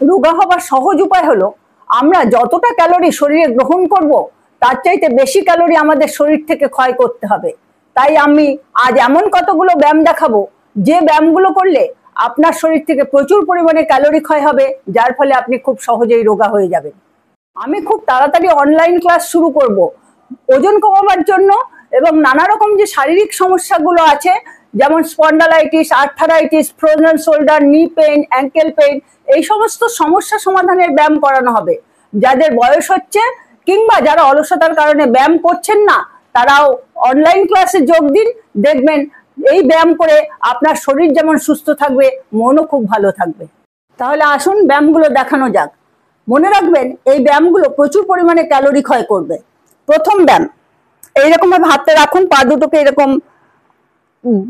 রোগা হবার সহজ উপায় হলো আমরা যতটা ক্যালোরি শরীরে গ্রহণ করব তার চাইতে বেশি ক্যালোরি আমাদের শরীর থেকে ক্ষয় করতে হবে। তাই আমি আজ এমন কতগুলো ব্যায়াম দেখাবো যে ব্যায়ামগুলো করলে আপনার শরীর থেকে প্রচুর পরিমাণে ক্যালোরি ক্ষয় হবে, যার ফলে আপনি খুব সহজেই রোগা হয়ে যাবেন। আমি খুব তাড়াতাড়ি অনলাইন ক্লাস শুরু করব ওজন কমাবার জন্য এবং নানা রকম যে শারীরিক সমস্যাগুলো আছে যেমন spondylitis, arthritis, frozen shoulder, knee pain, ankle pain, এই সমস্ত সমস্যা সমাধানের ব্যায়াম করানো হবে। যাদের বয়স হচ্ছে কিংবা যারা অলসতার কারণে ব্যায়াম করছেন না তারাও অনলাইন ক্লাসে যোগ দিন, দেখবেন এই ব্যায়াম করে আপনার শরীর যেমন সুস্থ থাকবে মনও খুব ভালো থাকবে। তাহলে আসুন ব্যায়ামগুলো দেখানো যাক। মনে রাখবেন এই ব্যায়ামগুলো প্রচুর পরিমাণে ক্যালোরি ক্ষয় করবে। প্রথম ব্যায়াম, এইরকম ভাবে হাতে রাখুন, পা দুটোকে এরকম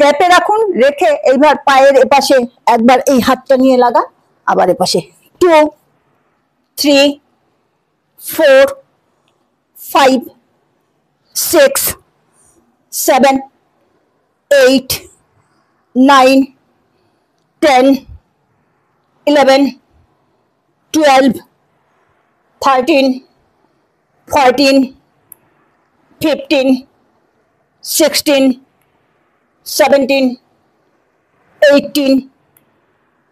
গ্যাপে রাখুন, রেখে এইবার পায়ের এপাশে একবার এই হাতটা নিয়ে লাগা, আবার এপাশে 2 3 4 5 6 7 8 9 10 11 12 13 14 15 16 17 18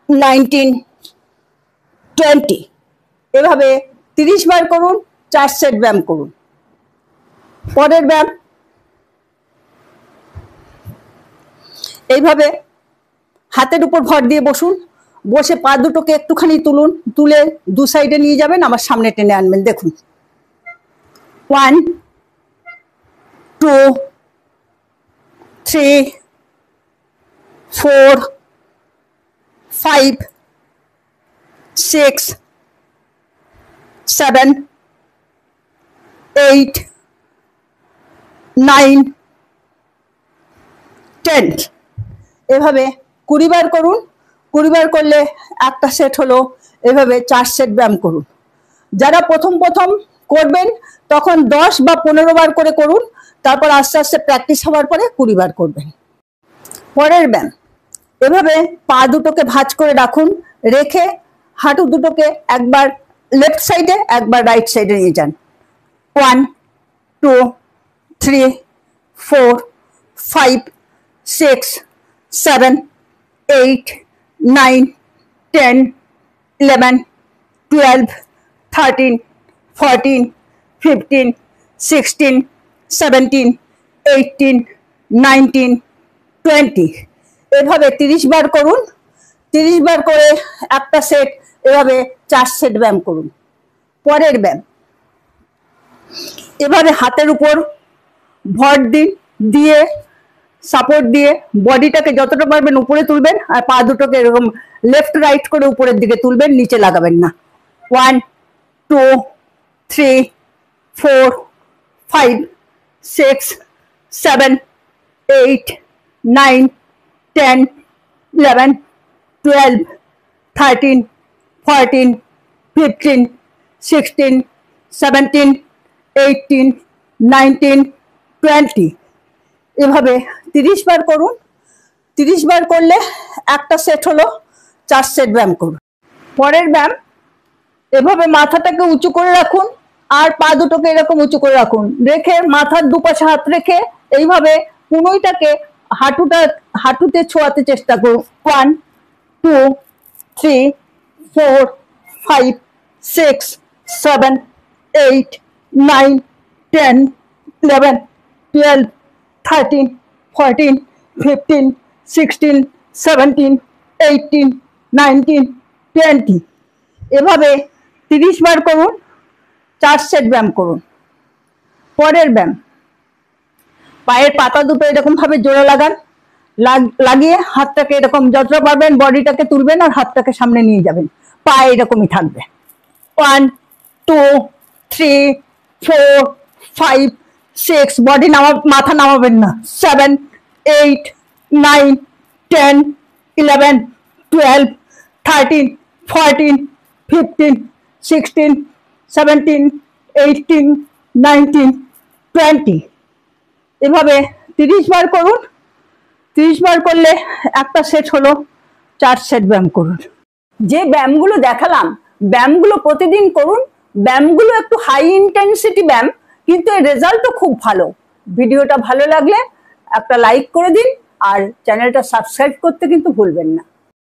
19 20 এভাবে 30 বার করুন, 4 সেট ব্যায়াম করুন। পরের ব্যায়াম, এইভাবে হাতের উপর ভর দিয়ে বসুন, বসে পা দুটোকে একটুখানি তুলুন, তুলে দু সাইডে নিয়ে যাবেন, আমার সামনে টেনে আনবেন। দেখুন 1 2 3 4 5 6 7 8 9 10 এভাবে 20 বার করুন। 20 বার করলে একটা সেট হলো। এভাবে 4 সেট ব্যায়াম করুন। যারা প্রথম করবেন তখন 10 বা 15 বার করে করুন, তারপর আস্তে আস্তে প্র্যাকটিস হওয়ার পরে 20 বার করবেন। পরের ব্যায়াম, এভাবে পা দুটোকে ভাঁজ করে রাখুন, রেখে হাঁটু দুটোকে একবার লেফট সাইডে একবার রাইট সাইডে নিয়ে যান। 1 2 3 4 5 6 7 8 9 10 11 12 13 14 15 16 17 18 19 20 এভাবে 30 বার করুন। 30 বার করে একটা সেট, এভাবে 4 সেট ব্যায়াম করুন। পরের ব্যায়াম, এভাবে হাতের উপর ভর দিন, দিয়ে সাপোর্ট দিয়ে বডিটাকে যতটা পারবেন উপরে তুলবেন, আর পা দুটোকে এরকম লেফট রাইট করে উপরের দিকে তুলবেন, নিচে লাগাবেন না। 1 2 3 4 5 6 7 8 9 10 11 12 13 14 15 16 17 18 19 20 এভাবে 30 বার করুন। 30 বার করলে একটা সেট হলো। 4 সেট ব্যায়াম করুন। পরের ব্যায়াম, এভাবে মাথাটাকে উঁচু করে রাখুন আর পা দুটোকে এরকম উঁচু করে রাখুন, রেখে মাথার দুপাশে হাত রেখে এইভাবে কুনোইটাকে হাঁটুতে ছোঁয়াতে চেষ্টা করুন। 1 2 3 4 5 6 7 8 9 10 11 12 13 14 15 16 17 18 19 20 এভাবে 30 বার করুন। 4 সেট ব্যায়াম করুন। পরের ব্যায়াম, পায়ের পাতা দুটো এরকম ভাবে জোড়া লাগান, লাগিয়ে হাতটাকে এরকম যতটা পারবেন বডিটাকে তুলবেন আর হাতটাকে সামনে নিয়ে যাবেন, পা এরকমই থাকবে। 1 2 3 4 5 6 বডি মাথা নামাবেন না। 7 8 9 10 11 12 13 14 15 16 17 18 19 20 এভাবে 30 বার করুন। 30 বার করলে একটা সেট হলো। 4 সেট ব্যায়াম করুন। যে ব্যায়ামগুলো দেখালাম ব্যায়ামগুলো প্রতিদিন করুন। ব্যায়ামগুলো একটু হাই ইন্টেন্সিটি ব্যায়াম, কিন্তু এর রেজাল্টও খুব ভালো। ভিডিওটা ভালো লাগলে একটা লাইক করে দিন, আর চ্যানেলটা সাবস্ক্রাইব করতে কিন্তু ভুলবেন না।